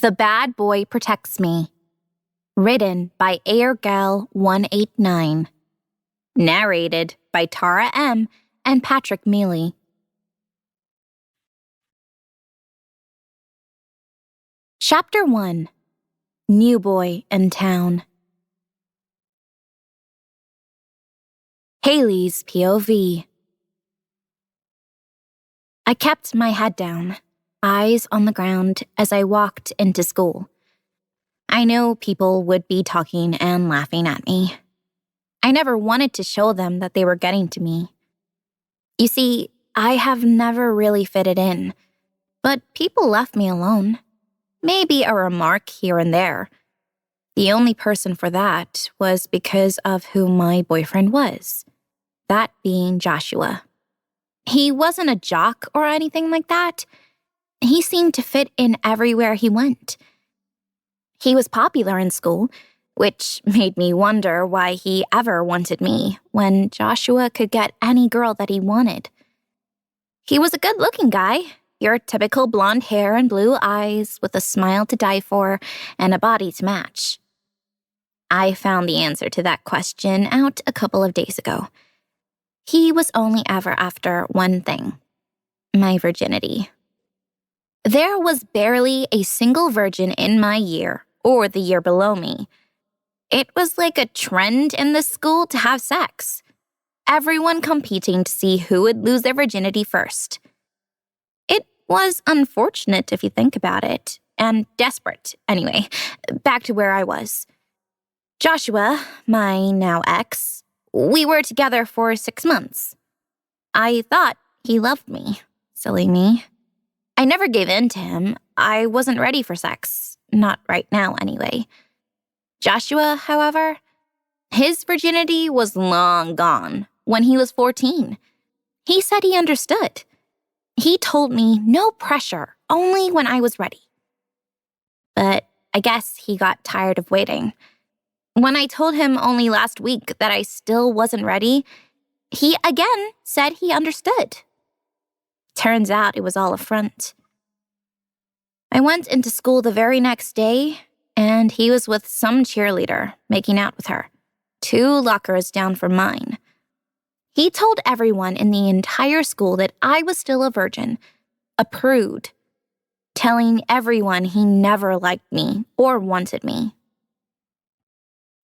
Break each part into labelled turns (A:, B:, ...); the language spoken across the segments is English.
A: The Bad Boy Protects Me. Written by 𝘏𝐵𝐴189. Narrated by Tara M. and Patrick Mealy. Chapter 1. New Boy in Town. Haley's POV. I kept my head down, eyes on the ground as I walked into school. I know people would be talking and laughing at me. I never wanted to show them that they were getting to me. You see, I have never really fitted in, but people left me alone. Maybe a remark here and there. The only person for that was because of who my boyfriend was, that being Joshua. He wasn't a jock or anything like that. He seemed to fit in everywhere he went. He was popular in school, which made me wonder why he ever wanted me when Joshua could get any girl that he wanted. He was a good-looking guy, your typical blonde hair and blue eyes with a smile to die for and a body to match. I found the answer to that question out a couple of days ago. He was only ever after one thing: my virginity. There was barely a single virgin in my year or the year below me. It was like a trend in the school to have sex. Everyone competing to see who would lose their virginity first. It was unfortunate if you think about it, and desperate. Anyway, back to where I was. Joshua, my now ex, we were together for 6 months. I thought he loved me. Silly me. I never gave in to him. I wasn't ready for sex. Not right now, anyway. Joshua, however, his virginity was long gone when he was 14. He said he understood. He told me no pressure, only when I was ready. But I guess he got tired of waiting. When I told him only last week that I still wasn't ready, he again said he understood. Turns out it was all a front. I went into school the very next day, and he was with some cheerleader, making out with her, 2 lockers down from mine. He told everyone in the entire school that I was still a virgin, a prude, telling everyone he never liked me or wanted me.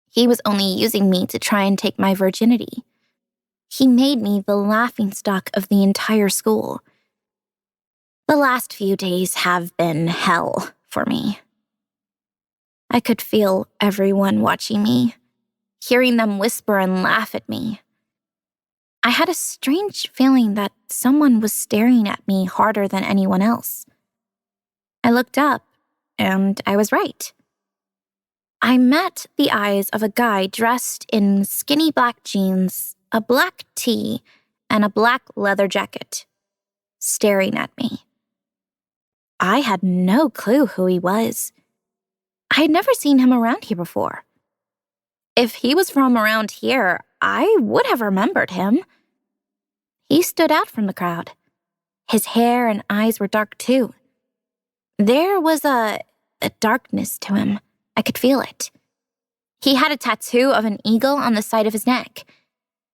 A: He was only using me to try and take my virginity. He made me the laughingstock of the entire school. The last few days have been hell for me. I could feel everyone watching me, hearing them whisper and laugh at me. I had a strange feeling that someone was staring at me harder than anyone else. I looked up, and I was right. I met the eyes of a guy dressed in skinny black jeans, a black tee, and a black leather jacket, staring at me. I had no clue who he was. I had never seen him around here before. If he was from around here, I would have remembered him. He stood out from the crowd. His hair and eyes were dark too. There was a darkness to him. I could feel it. He had a tattoo of an eagle on the side of his neck.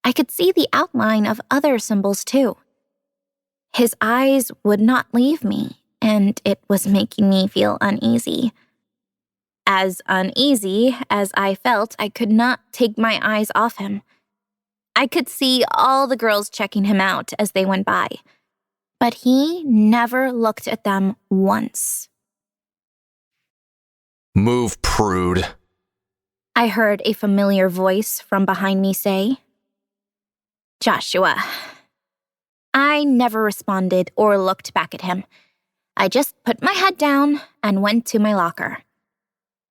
A: I could see the outline of other symbols too. His eyes would not leave me, and it was making me feel uneasy. As uneasy as I felt, I could not take my eyes off him. I could see all the girls checking him out as they went by, but he never looked at them once.
B: "Move, prude,"
A: I heard a familiar voice from behind me say. Joshua. I never responded or looked back at him. I just put my head down and went to my locker.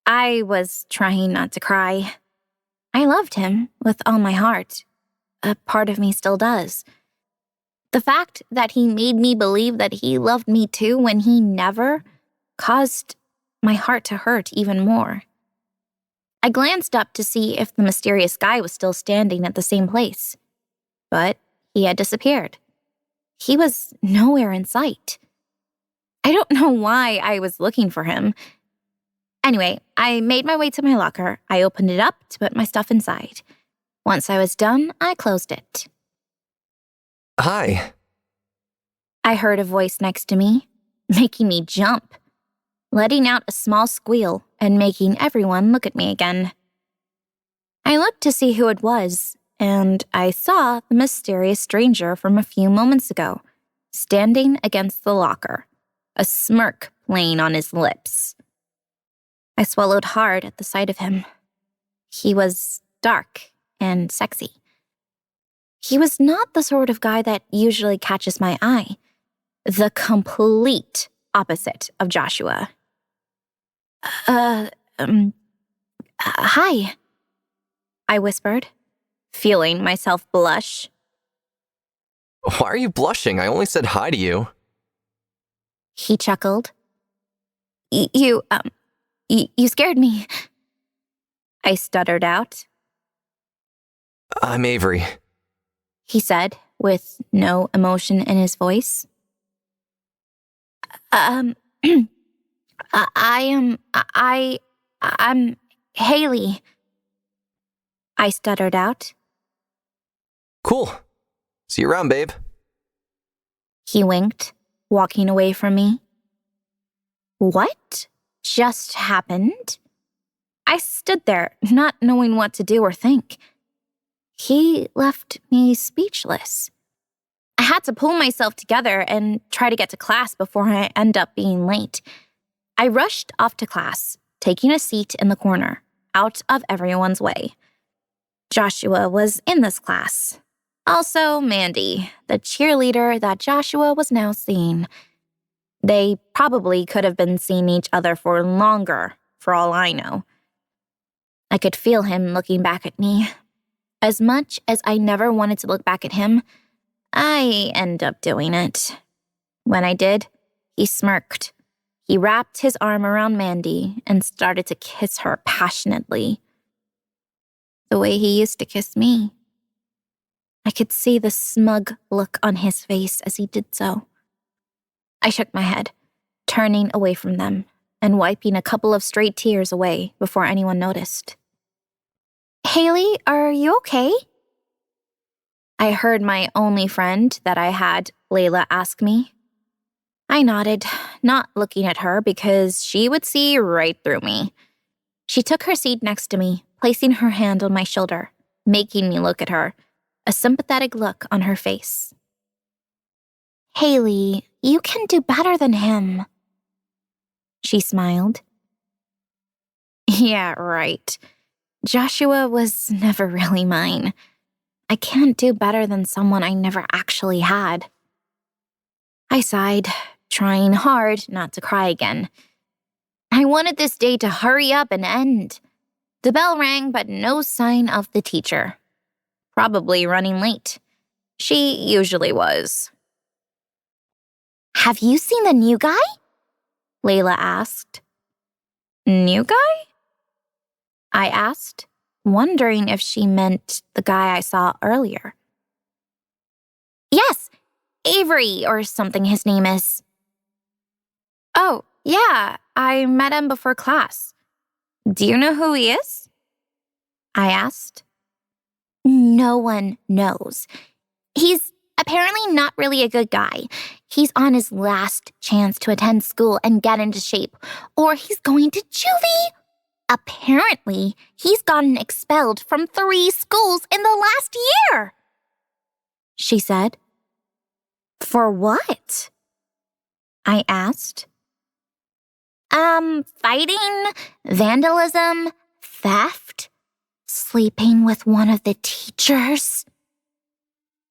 A: I was trying not to cry. I loved him with all my heart. A part of me still does. The fact that he made me believe that he loved me too when he never caused my heart to hurt even more. I glanced up to see if the mysterious guy was still standing at the same place, but he had disappeared. He was nowhere in sight. I don't know why I was looking for him. Anyway, I made my way to my locker. I opened it up to put my stuff inside. Once I was done, I closed it.
B: Hi.
A: I heard a voice next to me, making me jump, letting out a small squeal and making everyone look at me again. I looked to see who it was, and I saw the mysterious stranger from a few moments ago, standing against the locker, a smirk playing on his lips. I swallowed hard at the sight of him. He was dark and sexy. He was not the sort of guy that usually catches my eye. The complete opposite of Joshua. Hi, I whispered, feeling myself blush.
B: Why are you blushing? I only said hi to you.
A: He chuckled. You scared me. I stuttered out.
B: I'm Avery.
A: He said, with no emotion in his voice. I'm Haley. I stuttered out.
B: Cool. See you around, babe.
A: He winked, walking away from me. What just happened? I stood there, not knowing what to do or think. He left me speechless. I had to pull myself together and try to get to class before I end up being late. I rushed off to class, taking a seat in the corner, out of everyone's way. Joshua was in this class. Also Mandy, the cheerleader that Joshua was now seeing. They probably could have been seeing each other for longer, for all I know. I could feel him looking back at me. As much as I never wanted to look back at him, I ended up doing it. When I did, he smirked. He wrapped his arm around Mandy and started to kiss her passionately. The way he used to kiss me. I could see the smug look on his face as he did so. I shook my head, turning away from them and wiping a couple of straight tears away before anyone noticed. Haley, are you okay? I heard my only friend that I had, Layla, ask me. I nodded, not looking at her because she would see right through me. She took her seat next to me, placing her hand on my shoulder, making me look at her, a sympathetic look on her face. Haley, you can do better than him. She smiled. Yeah, right. Joshua was never really mine. I can't do better than someone I never actually had. I sighed, trying hard not to cry again. I wanted this day to hurry up and end. The bell rang, but no sign of the teacher. Probably running late. She usually was. Have you seen the new guy? Layla asked. New guy? I asked, wondering if she meant the guy I saw earlier. Yes, Avery or something his name is. Oh, yeah, I met him before class. Do you know who he is? I asked. No one knows. He's apparently not really a good guy. He's on his last chance to attend school and get into shape, or he's going to juvie. Apparently, he's gotten expelled from 3 schools in the last year, she said. For what? I asked. Fighting, vandalism, theft, sleeping with one of the teachers,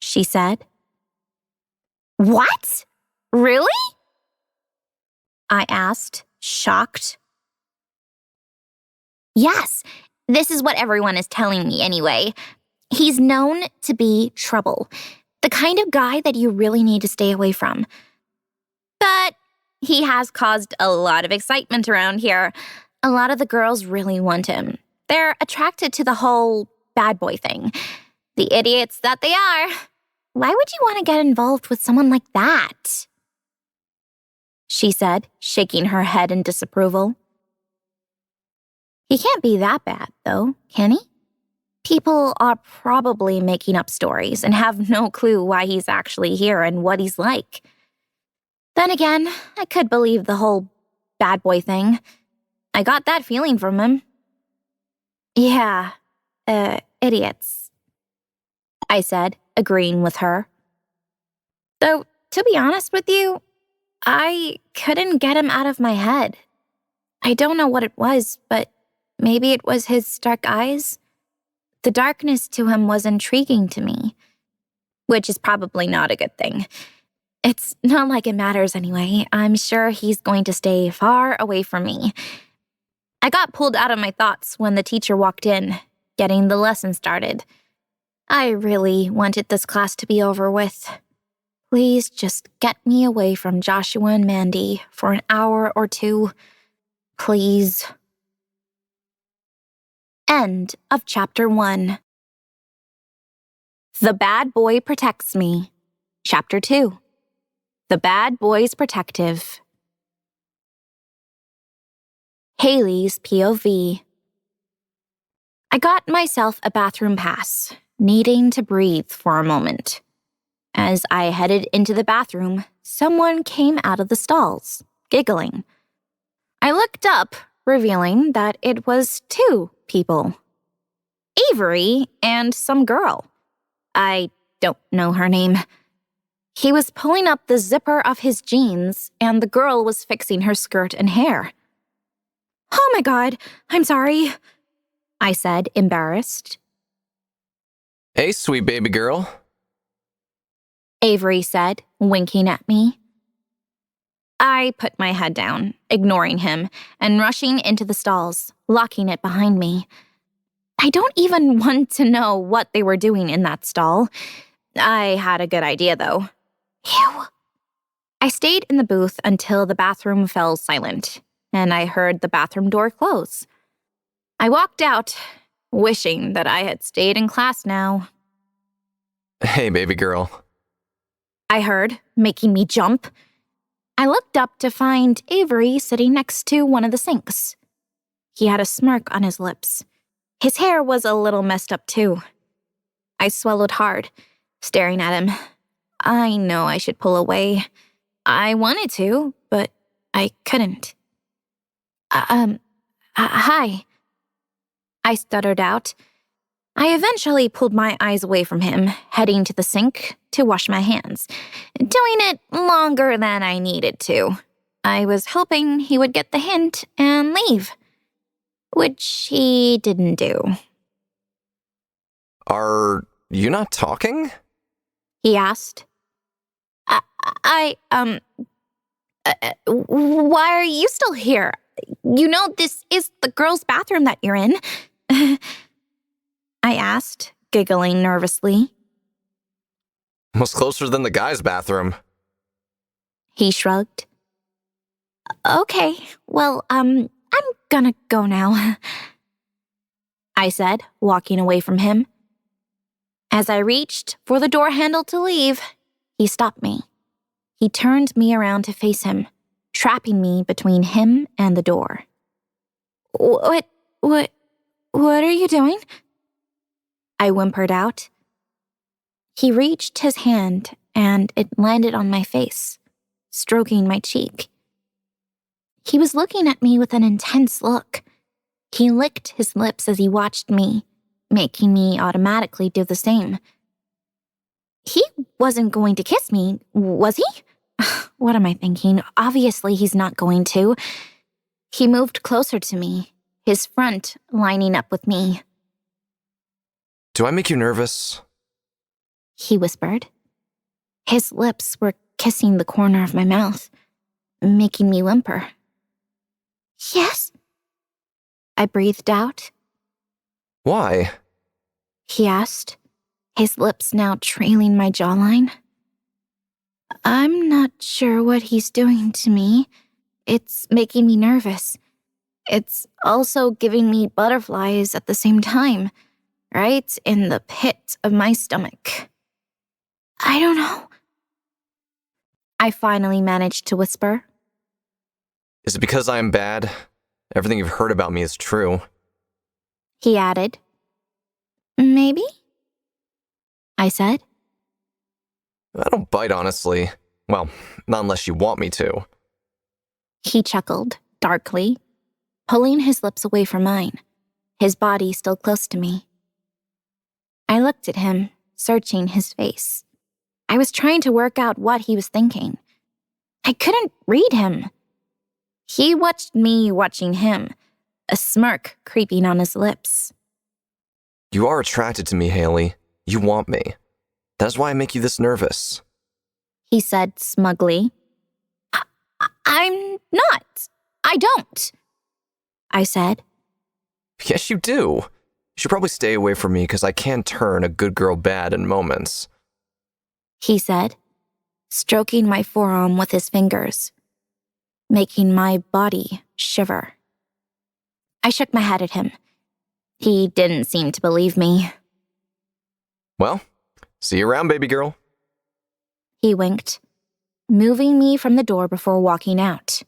A: she said. What? Really? I asked, shocked. Yes, this is what everyone is telling me anyway. He's known to be trouble, the kind of guy that you really need to stay away from. But he has caused a lot of excitement around here. A lot of the girls really want him. They're attracted to the whole bad boy thing. The idiots that they are. Why would you want to get involved with someone like that? She said, shaking her head in disapproval. He can't be that bad, though, can he? People are probably making up stories and have no clue why he's actually here and what he's like. Then again, I could believe the whole bad boy thing. I got that feeling from him. Yeah, idiots, I said, agreeing with her. Though, to be honest with you, I couldn't get him out of my head. I don't know what it was, but maybe it was his dark eyes. The darkness to him was intriguing to me, which is probably not a good thing. It's not like it matters anyway. I'm sure he's going to stay far away from me. I got pulled out of my thoughts when the teacher walked in, getting the lesson started. I really wanted this class to be over with. Please just get me away from Joshua and Mandy for an hour or two. Please. End of Chapter 1. The Bad Boy Protects Me. Chapter 2. The Bad Boy's Protective. Haley's POV. I got myself a bathroom pass, needing to breathe for a moment. As I headed into the bathroom, someone came out of the stalls, giggling. I looked up, revealing that it was 2 people. Avery and some girl. I don't know her name. He was pulling up the zipper of his jeans, and the girl was fixing her skirt and hair. "Oh my God, I'm sorry," I said, embarrassed.
B: Hey, sweet baby girl,
A: Avery said, winking at me. I put my head down, ignoring him, and rushing into the stalls, locking it behind me. I don't even want to know what they were doing in that stall. I had a good idea, though. Ew. I stayed in the booth until the bathroom fell silent, and I heard the bathroom door close. I walked out, wishing that I had stayed in class now.
B: Hey, baby girl,
A: I heard, making me jump. I looked up to find Avery sitting next to one of the sinks. He had a smirk on his lips. His hair was a little messed up, too. I swallowed hard, staring at him. I know I should pull away. I wanted to, but I couldn't. Hi. I stuttered out. I eventually pulled my eyes away from him, heading to the sink to wash my hands, doing it longer than I needed to. I was hoping he would get the hint and leave, which he didn't do.
B: Are you not talking?
A: He asked. Why are you still here? You know this is the girls' bathroom that you're in. I asked, giggling nervously.
B: Was closer than the guys' bathroom.
A: He shrugged. Okay, well, I'm gonna go now, I said, walking away from him. As I reached for the door handle to leave, he stopped me. He turned me around to face him, trapping me between him and the door. What are you doing? I whimpered out. He reached his hand and it landed on my face, stroking my cheek. He was looking at me with an intense look. He licked his lips as he watched me, making me automatically do the same. He wasn't going to kiss me, was he? What am I thinking? Obviously he's not going to. He moved closer to me, his front lining up with me.
B: Do I make you nervous?
A: He whispered. His lips were kissing the corner of my mouth, making me whimper. Yes, I breathed out.
B: Why?
A: He asked, his lips now trailing my jawline. I'm not sure what he's doing to me. It's making me nervous. It's also giving me butterflies at the same time, right in the pit of my stomach. I don't know. I finally managed to whisper.
B: Is it because I am bad? Everything you've heard about me is true.
A: he added. Maybe? I said.
B: I don't bite, honestly. Well, not unless you want me to.
A: He chuckled, darkly, pulling his lips away from mine, his body still close to me. I looked at him, searching his face. I was trying to work out what he was thinking. I couldn't read him. He watched me watching him, a smirk creeping on his lips.
B: You are attracted to me, Haley. You want me. That's why I make you this nervous.
A: He said smugly. I'm not. I don't. I said.
B: Yes, you do. You should probably stay away from me because I can turn a good girl bad in moments.
A: He said, stroking my forearm with his fingers, making my body shiver. I shook my head at him. He didn't seem to believe me.
B: Well, see you around, baby girl.
A: He winked, moving me from the door before walking out.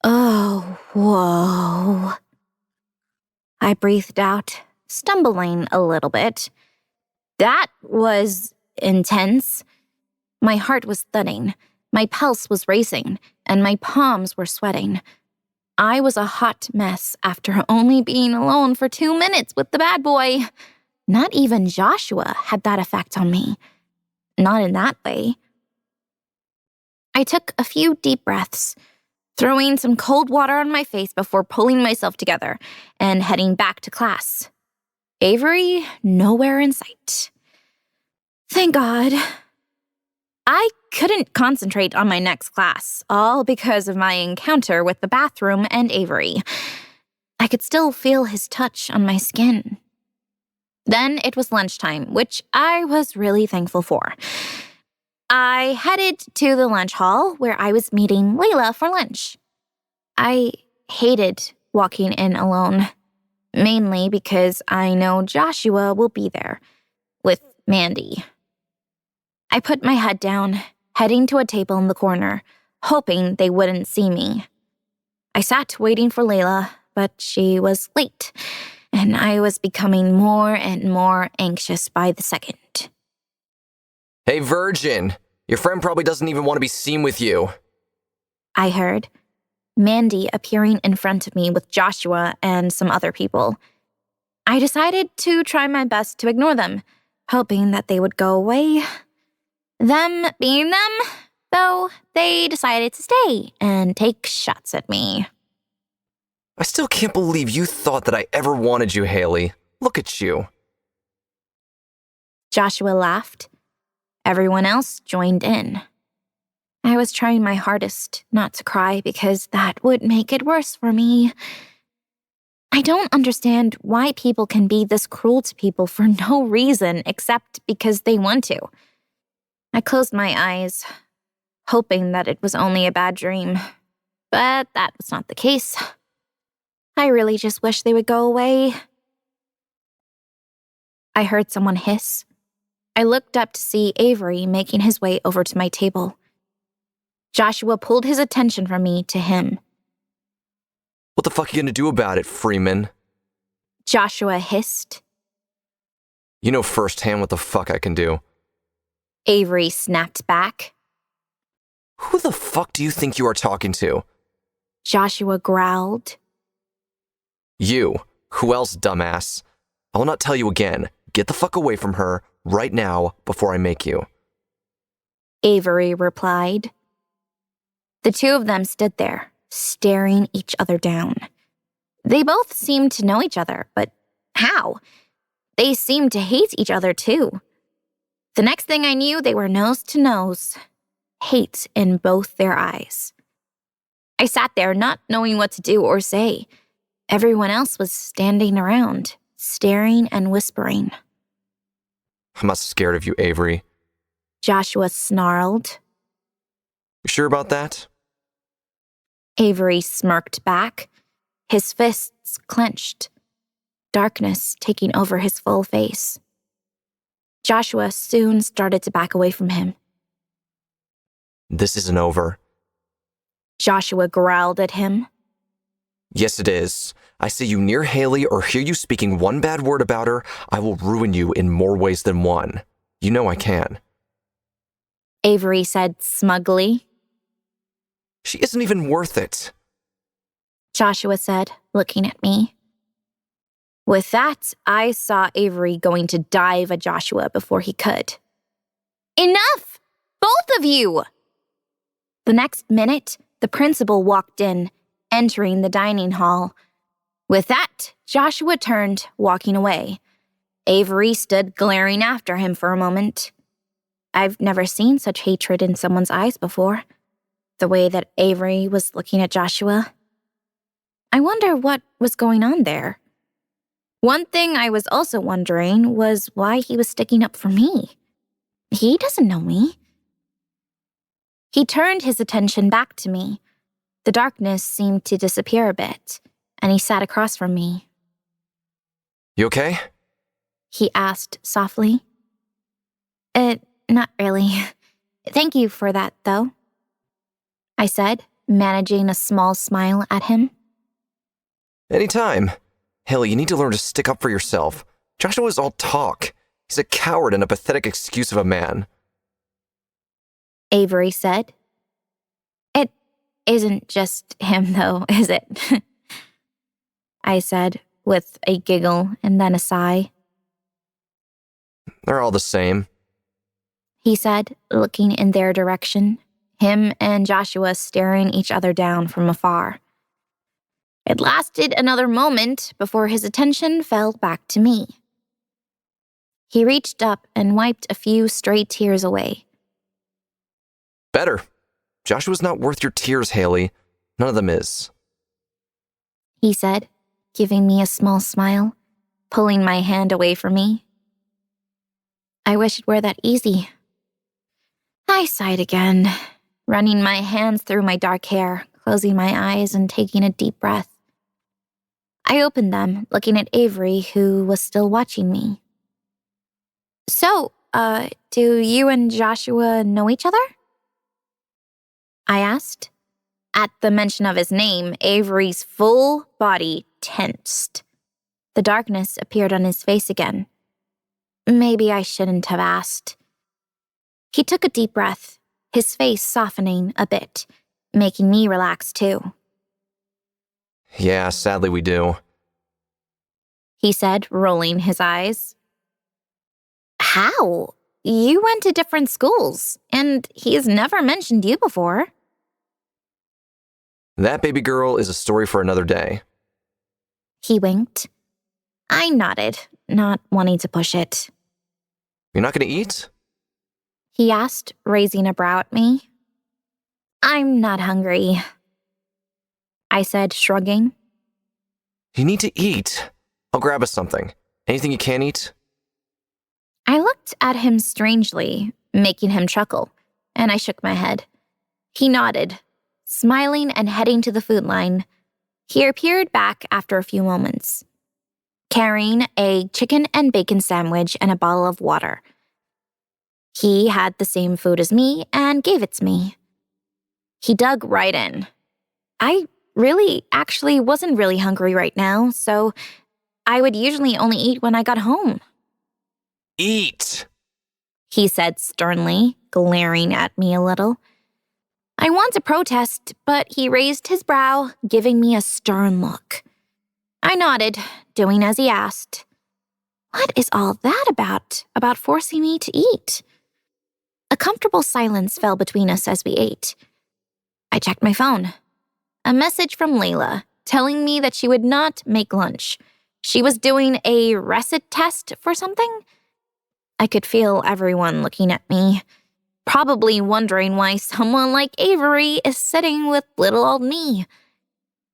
A: Oh, whoa. I breathed out, stumbling a little bit. That was intense. My heart was thudding, my pulse was racing, and my palms were sweating. I was a hot mess after only being alone for 2 minutes with the bad boy. Not even Joshua had that effect on me. Not in that way. I took a few deep breaths, throwing some cold water on my face before pulling myself together and heading back to class. Avery, nowhere in sight. Thank God. I couldn't concentrate on my next class, all because of my encounter with the bathroom and Avery. I could still feel his touch on my skin. Then it was lunchtime, which I was really thankful for. I headed to the lunch hall where I was meeting Layla for lunch. I hated walking in alone, mainly because I know Joshua will be there with Mandy. I put my head down, heading to a table in the corner, hoping they wouldn't see me. I sat waiting for Layla, but she was late, and I was becoming more and more anxious by the second.
B: Hey, virgin, your friend probably doesn't even want to be seen with you.
A: I heard, Mandy appearing in front of me with Joshua and some other people. I decided to try my best to ignore them, hoping that they would go away. Them being them, though, they decided to stay and take shots at me.
B: I still can't believe you thought that I ever wanted you, Haley. Look at you.
A: Joshua laughed. Everyone else joined in. I was trying my hardest not to cry because that would make it worse for me. I don't understand why people can be this cruel to people for no reason except because they want to. I closed my eyes, hoping that it was only a bad dream, but that was not the case. I really just wish they would go away. I heard someone hiss. I looked up to see Avery making his way over to my table. Joshua pulled his attention from me to him.
B: What the fuck are you gonna do about it, Freeman?
A: Joshua hissed.
B: You know firsthand what the fuck I can do.
A: Avery snapped back.
B: Who the fuck do you think you are talking to?
A: Joshua growled.
B: You. Who else, dumbass? I will not tell you again. Get the fuck away from her right now before I make you.
A: Avery replied. The two of them stood there, staring each other down. They both seemed to know each other, but how? They seemed to hate each other too. The next thing I knew, they were nose to nose, hate in both their eyes. I sat there not knowing what to do or say. Everyone else was standing around, staring and whispering.
B: I'm not scared of you, Avery.
A: Joshua snarled.
B: You sure about that?
A: Avery smirked back, his fists clenched, darkness taking over his full face. Joshua soon started to back away from him.
B: This isn't over.
A: Joshua growled at him.
B: Yes, it is. I see you near Haley or hear you speaking one bad word about her, I will ruin you in more ways than one. You know I can.
A: Avery said smugly.
B: She isn't even worth it.
A: Joshua said, looking at me. With that, I saw Avery going to dive at Joshua before he could. Enough! Both of you! The next minute, the principal walked in, entering the dining hall. With that, Joshua turned, walking away. Avery stood glaring after him for a moment. I've never seen such hatred in someone's eyes before, the way that Avery was looking at Joshua. I wonder what was going on there. One thing I was also wondering was why he was sticking up for me. He doesn't know me. He turned his attention back to me. The darkness seemed to disappear a bit, and he sat across from me.
B: You okay?
A: He asked softly. Not really. Thank you for that, though, I said, managing a small smile at him.
B: Anytime. Haley, you need to learn to stick up for yourself. Joshua's all talk. He's a coward and a pathetic excuse of a man.
A: Avery said. It isn't just him, though, is it? I said, with a giggle and then a sigh.
B: They're all the same,
A: he said, looking in their direction, him and Joshua staring each other down from afar. It lasted another moment before his attention fell back to me. He reached up and wiped a few stray tears away.
B: Better. Joshua's not worth your tears, Haley. None of them is.
A: He said, giving me a small smile, pulling my hand away from me. I wish it were that easy. I sighed again, running my hands through my dark hair, closing my eyes and taking a deep breath. I opened them, looking at Avery, who was still watching me. So, do you and Joshua know each other? I asked. At the mention of his name, Avery's full body tensed. The darkness appeared on his face again. Maybe I shouldn't have asked. He took a deep breath, his face softening a bit, making me relax too.
B: Yeah, sadly we do,
A: he said, rolling his eyes. How? You went to different schools, and he's never mentioned you before.
B: That baby girl is a story for another day.
A: He winked. I nodded, not wanting to push it.
B: You're not going to eat?
A: He asked, raising a brow at me. I'm not hungry, I said, shrugging.
B: You need to eat. I'll grab us something. Anything you can't eat?
A: I looked at him strangely, making him chuckle, and I shook my head. He nodded, smiling and heading to the food line. He appeared back after a few moments, carrying a chicken and bacon sandwich and a bottle of water. He had the same food as me and gave it to me. He dug right in. I actually wasn't really hungry right now, so I would usually only eat when I got home.
B: Eat,
A: he said sternly, glaring at me a little. I want to protest, but he raised his brow, giving me a stern look. I nodded, doing as he asked. What is all that about forcing me to eat? A comfortable silence fell between us as we ate. I checked my phone. A message from Layla, telling me that she would not make lunch. She was doing a recit test for something. I could feel everyone looking at me, probably wondering why someone like Avery is sitting with little old me.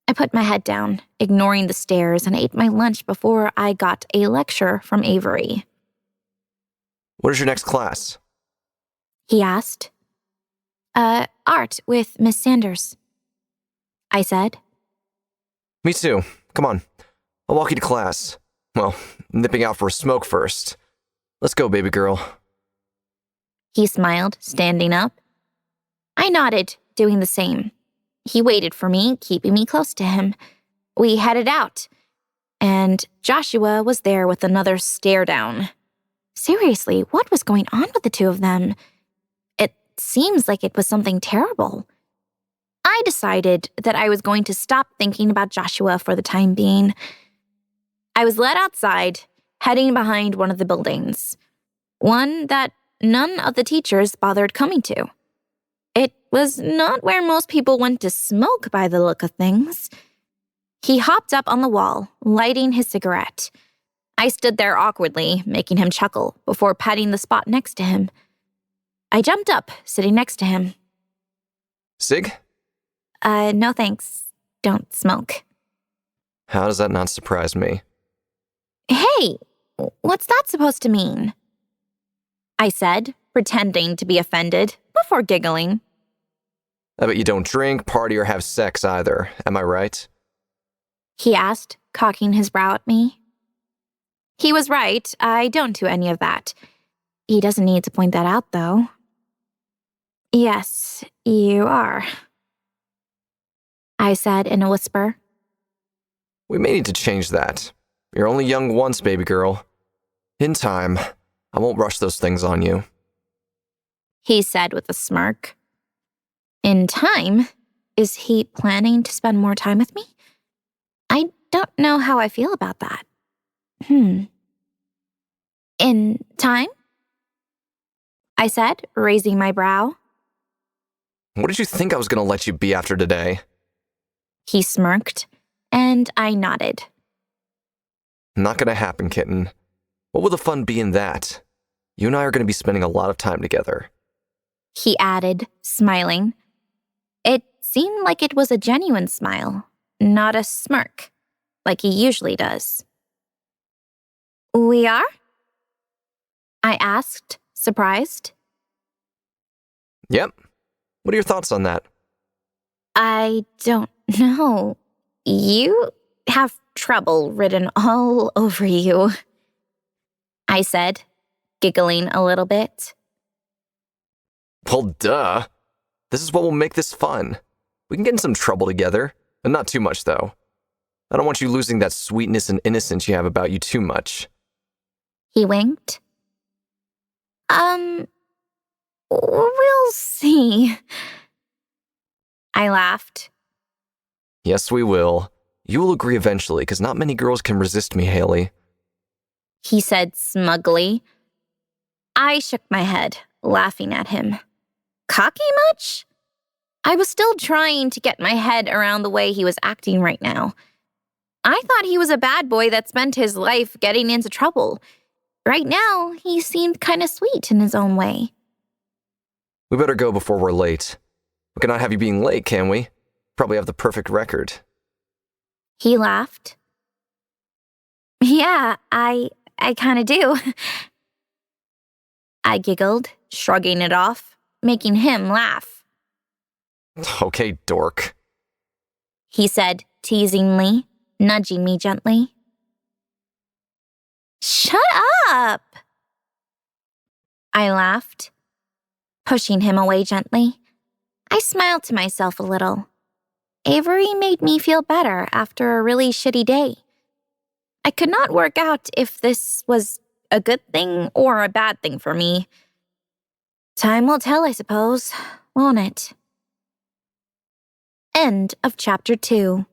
A: I put my head down, ignoring the stares, and ate my lunch before I got a lecture from Avery.
B: What is your next class?
A: He asked. Art with Miss Sanders, I said.
B: Me too. Come on. I'll walk you to class. Well, nipping out for a smoke first. Let's go, baby girl.
A: He smiled, standing up. I nodded, doing the same. He waited for me, keeping me close to him. We headed out, and Joshua was there with another stare down. Seriously, what was going on with the two of them? It seems like it was something terrible. I decided that I was going to stop thinking about Joshua for the time being. I was led outside, heading behind one of the buildings, one that none of the teachers bothered coming to. It was not where most people went to smoke by the look of things. He hopped up on the wall, lighting his cigarette. I stood there awkwardly, making him chuckle, before patting the spot next to him. I jumped up, sitting next to him.
B: Sig?
A: No thanks. Don't smoke.
B: How does that not surprise me?
A: Hey, what's that supposed to mean? I said, pretending to be offended, before giggling.
B: I bet you don't drink, party, or have sex either, am I right?
A: He asked, cocking his brow at me. He was right, I don't do any of that. He doesn't need to point that out, though. Yes, you are, I said in a whisper.
B: We may need to change that. You're only young once, baby girl. In time, I won't rush those things on you.
A: He said with a smirk. In time? Is he planning to spend more time with me? I don't know how I feel about that. In time? I said, raising my brow.
B: What did you think I was going to let you be after today?
A: He smirked, and I nodded.
B: Not going to happen, kitten. What will the fun be in that? You and I are going to be spending a lot of time together.
A: He added, smiling. It seemed like it was a genuine smile, not a smirk, like he usually does. We are? I asked, surprised.
B: Yep. What are your thoughts on that?
A: I don't know. You have trouble written all over you, I said, giggling a little bit.
B: Well, duh. This is what will make this fun. We can get in some trouble together, and not too much, though. I don't want you losing that sweetness and innocence you have about you too much.
A: He winked. We'll see. I laughed.
B: Yes, we will. You will agree eventually, because not many girls can resist me, Haley.
A: He said smugly. I shook my head, laughing at him. Cocky much? I was still trying to get my head around the way he was acting right now. I thought he was a bad boy that spent his life getting into trouble. Right now, he seemed kind of sweet in his own way.
B: We better go before we're late. We cannot have you being late, can we? Probably have the perfect record.
A: He laughed. Yeah, I kind of do. I giggled, shrugging it off, making him laugh.
B: Okay, dork.
A: He said teasingly, nudging me gently. Shut up! I laughed, pushing him away gently. I smiled to myself a little. Avery made me feel better after a really shitty day. I could not work out if this was a good thing or a bad thing for me. Time will tell, I suppose, won't it? End of chapter 2.